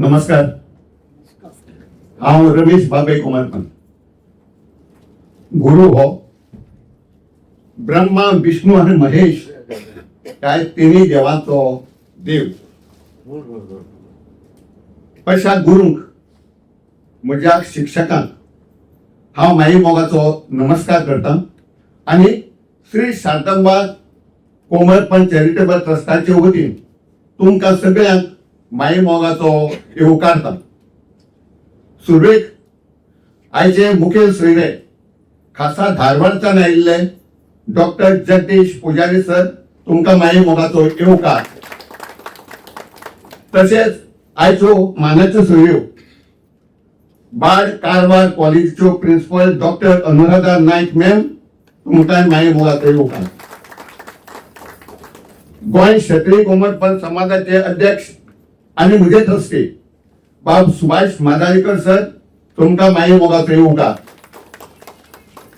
नमस्कार. हांव रमेश बाबाई कुमारपंत. गुरु हो ब्रह्मा विष्णू आणि महेश काय तिन्ही देवांचो देव. अशा गुरूंक म्हज्या शिक्षकांक हांव माई मोगाचो नमस्कार करता आणि श्री शांतंबा कोमरपंत चॅरिटेबल ट्रस्टाचे वतीन तुमकां सगळ्यांक माई मोगाचो येवकारता. सुरवेक आयचे मुखेल सोयरे खासा धारवाडच्यान आयिल्ले डॉक्टर जगदीश पुजारी सर तुमकां माई मोगाचो येवकार. तशेंच आयच्यो मानाच्यो सोयऱ्यो बाळ कारवार कॉलेजीच्यो प्रिन्सिपल डॉक्टर अनुराधा नायक मॅम तुमकां माई मोगाचो येवकार. गोंय क्षत्रिय कोमरपंत समाजाचे अध्यक्ष आणि म्हजे ट्रस्टी बाब सुभाष मादाळीकर सर तुमकां माई मोगाचो येवकार.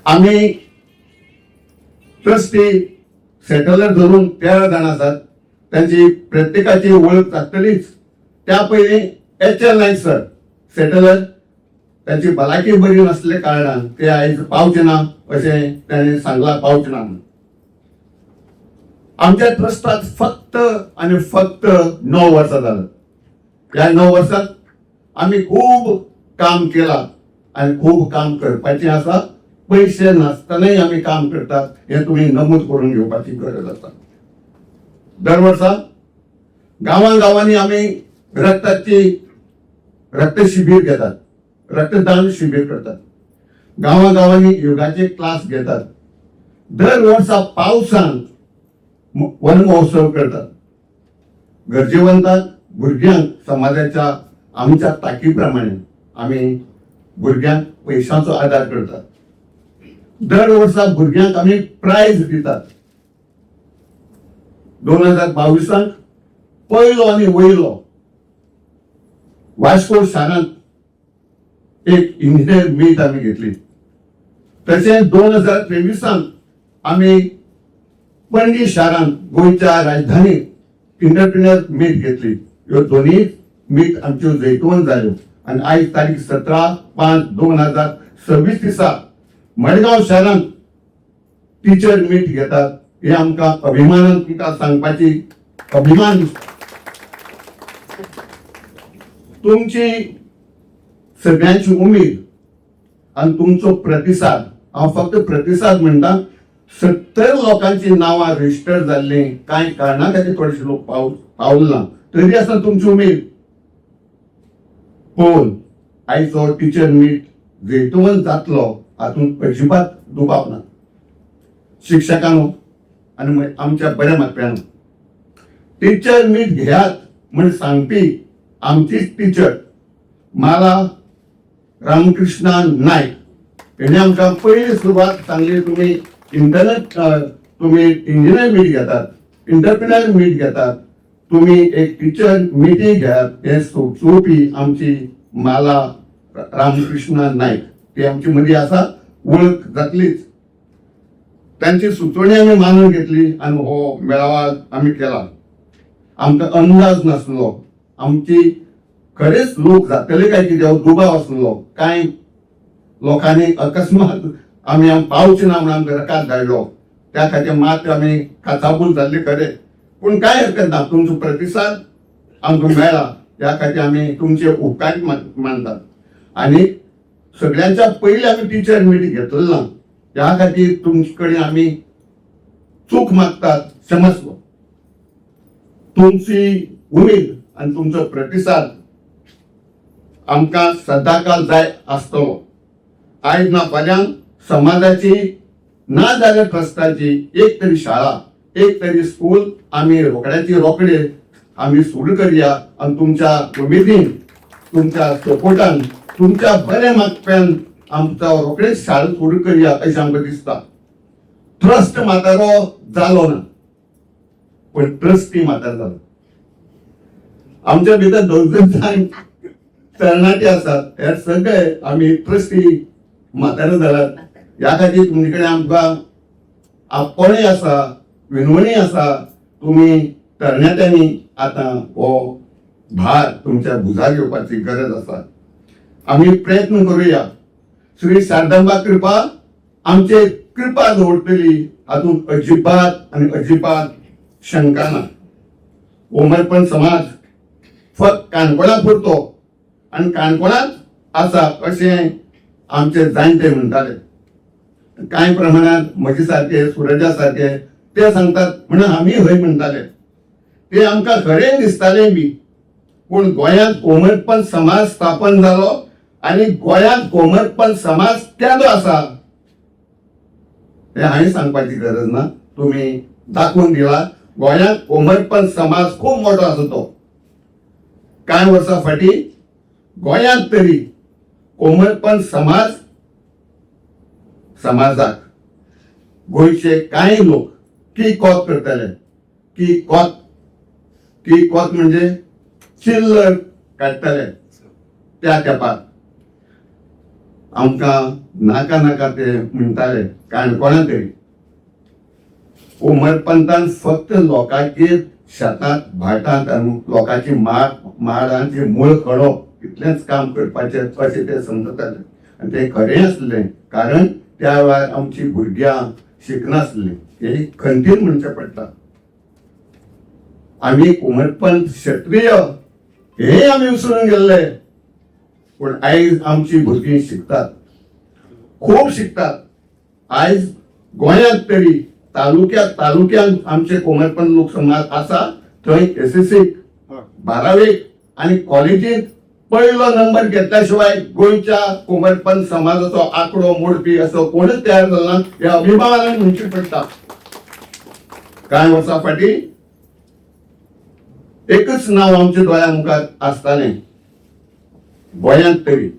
आम्ही ट्रस्टी सेटलर धरून 13 जाण आसात. त्यांची प्रत्येकाची वळख जातलीच. त्या पयलीं एच.एल. नायक सर सेटलर त्यांची भलायकी बरी नासले कारणान ते आयज पावचे ना अशें ताणें सांगलां, पावचे ना म्हणून. आमच्या ट्रस्टात फक्त आणि फक्त 9 वर्सां जाल्यात. ह्या 9 वर्सांत आम्ही खूब काम केला आणि खूब काम करपाचें आसा. पैसे नासतनाय आम्ही काम करतात हे तुम्ही नमूद करून घेवपाची गरज आसा. दर वर्सा गांवांनी आम्ही रक्त शिबीर घेतात, रक्तदान शिबीर करतात. गांवांनी योगाचे क्लास घेतात. दर वर्सा पावसान वन महोत्सव करतात. गरजेवंतांक भुरग्यांक समाजाच्या आमच्या तांकीप्रमाणे आम्ही भुरग्यांक पैशांचो आदार करतात. दर वर्सा भुरग्यांक आम्ही प्राइज दितात. 2022 पयलो आणि वयलो वास्को शारांत एक इंजिनियर मीट आम्ही घेतली. तशेंच 2023 आम्ही पणजी शारांत गोंयच्या राजधानीत इंटरप्रिनर मीट घेतली. ह्यो दोन्ही मीट आमच्यो जैतवन जाल्यो आणि आयज तारीख 17/5/2026 दिसा मडगांव शारांत टीचर मीट घेतात. हे आमकां अभिमानान तुमकां सांगपाची अभिमान दिसता. तुमची सगळ्यांची उमेद आणि तुमचो प्रतिसाद, हांव फक्त प्रतिसाद म्हणटा. 70 लोकांची नावां रजिस्टर जाल्ली. कांय कारणां खातीर थोडेशे लोक पावले ना, तरी आसतना तुमची उमेद पळोवन आयचो टीचर मीट जैतवन जातलो हातूंत अजिबात दुबाव ना. शिक्षकांनो आणि आमच्या बऱ्या मातप्यांनो, टीचर मीट घेयात म्हण सांगपी आमचीच टीचर माला रामकृष्णा नायक हेणे आमकां पयली सुरवात सांगली, तुम्ही इंजिनियर मीट घेतात, इंटरप्रिनर मीट घेतात, तुम्ही एक टीचर मीटिंग घेयात. हे सुचोवपी आमची माला रामकृष्णा नायक ती आमची मदीं आसा. वळख जातलीच. त्यांची सुचोवणी आम्ही मानून घेतली आणि हो मेळावा आम्ही केला. आमकां अंदाज नासलो आमची खरेच लोक जातले काय कितें दुबाव आसलो. कांय लोकांनी अकस्मात आम्ही पावचे ना म्हणून आमकां रकाद धाडलो. त्या खातीर मात आमी काचाबूल जाल्ले खरे, पूण कांय हरकत ना. तुमचो प्रतिसाद आमकां मेळ्ळा त्या खातीर आमी तुमचे उपकारी मानतात. आणि सगळ्यांच्या पयलीं आमी टीचर मीट घेतलें ना ह्या खातीर तुमचे कडेन आमी चूक मागतात, क्षमस्व. तुमची उमेद आणि तुमचो प्रतिसाद आमकां सदांकाल जाय आसतलो. आयज ना फाल्यां समाजाची ना जाल्यार ट्रस्टाची एक तरी शाळा, एक तरी स्कूल आमी रोखडे आमी सुरू करया. आणि तुमच्या उमेदीन, तुमच्या सपोर्टान, तुमच्या बऱ्या मागप्यान आमचा रोखडेच शाळा सुरू करया अशें आमकां दिसता. ट्रस्ट म्हातारो जालो ना, पण ट्रस्टी म्हातारो जालो. आमच्या भितर 2 जाण तरणाटे आसात. हे सगळे आमी ट्रस्टी म्हातारो जाल्यात. ह्या खातीर तुमचे कडेन आमकां आपणय आसा, विनवणी आसा. तुम्ही तरणाट्यांनी आता हो भार तुमच्या भुजार घेवपाची गरज आसा. आम्ही प्रयत्न करूया. श्री शारदांबा कृपा आमचे कृपा दवरतली हातून अजिबात आणि अजिबात शंका ना. कोमरपंत समाज फक्त काणकोणा पुरतो आणि काणकोणात आसा अशें आमचे जाणटे म्हणटाले. कांय प्रमाणात म्हजे सारखे सुरजा सारखे ते सांगतात म्हणून आमी हय म्हणटाले. ते आमकां खरें दिसतालें बी. पूण गोंयांत कोमरपंत समाज स्थापन जालो आणि गोंयांत कोमरपंत समाज केदो आसा हे हांवें सांगपाची गरज ना. तुम्ही दाखवून दिला. गोंयांत कोमरपंत समाज खूप मोठो आसा तो. कांय वर्सां फाटीं गोंयांत तरी कोमरपंत समाजाक गोंयचे कांय लोक की कोत करताले. की कोत म्हणजे चिल्लर काडटाले. त्या तेंपार आमकां नाका नाका ते म्हणटाले काणकोणां तरी. कोमरपंतान फक्त लोकांचे शेतांत भाटांत आनी लोकांची माडांची मूळ काडप इतलेंच काम करपाचें अशें ते समजताले. आनी ते खरें आसलें कारण त्या वेळार आमची भुरग्यां शिकनासलीं. हे खंतीन म्हणचें पडटा. आमी कोमरपंत क्षत्रिय हे आमी विसरून गेल्ले. पूण आयज आमची भुरगीं शिकतात, खूप शिकतात. आयज गोंयांत तरी तालुक्यात आमचे कोमरपंत लोक समाज आसा. थंय एसएससीक 12वीक आणि कॉलेजीत पहिलो नंबर घेतल्या शिवाय गोंयच्या कोमरपंत समाजाचो आंकडो मोडपी असो कोणूच तयार जालो ना. हे अभिमानान म्हणचें पडटा. कांय वर्सां फाटीं एकच नांव आमच्या दोळ्या मुखार आसतालें गोंयांत तरी.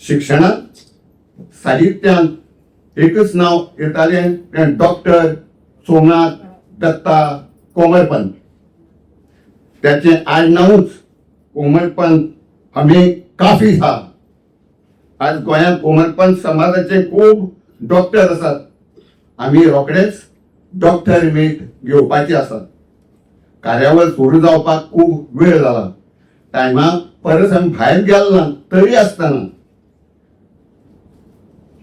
शिक्षणांत साहित्यांत एकच नांव येतालें तें डॉक्टर सोमनाथ दत्ता कोमरपंत. त्याचें आडनांवूच कोमरपंत हमें काफी था. आज गोंयांत कोमरपंत समाजाचे खूब डॉक्टर आसात. आमी रोखडेच डॉक्टर मीट घेवपाची आसात. कार्यावळ सुरू जावपाक खूब वेळ जाला. टायमाक परस आमी भायर गेल ना तरी आसतना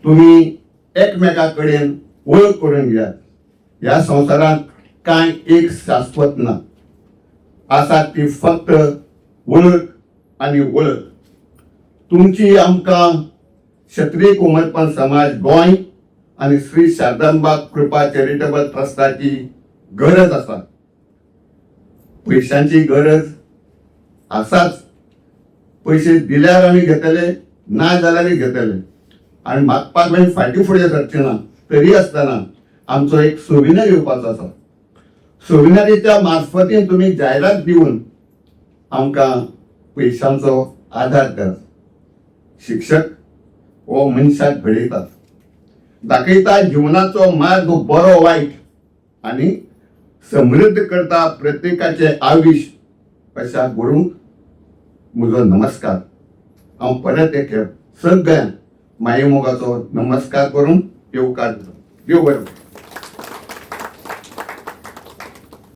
तुम्ही एकमेका कडेन वळख करून घेयात. ह्या संवसारांत कांय एक शाश्वत ना. आसा ती फक्त वळख आनी वळख. तुमची आमकां क्षत्रिय कोमरपंत समाज गोंय आनी श्री शारदांबा कृपा चॅरिटेबल ट्रस्टाची गरज आसा. पैशांची गरज आसाच. पैसे दिल्यार आमी घेतले, ना जाल्यार घेतले. आणि मागपाक आमी फाटीं फुडें सरचे ना. तरी आसतना आमचो एक सोविनर येवपाचो आसा. सोविनरीच्या मार्फतीन तुम्ही जायरात दिवन आमकां पैशांचो आधार करात. शिक्षक हो मनशाक घडयतात, दाखयता जिवनाचो मार्ग बरो वायट आनी समृद्ध करता प्रत्येकाचे आयुश्य. अशा गुरूंक म्हजो नमस्कार. हांव परत एक सगळ्यांक माये मोगाचो नमस्कार करून येवकार दिता. देव बरें.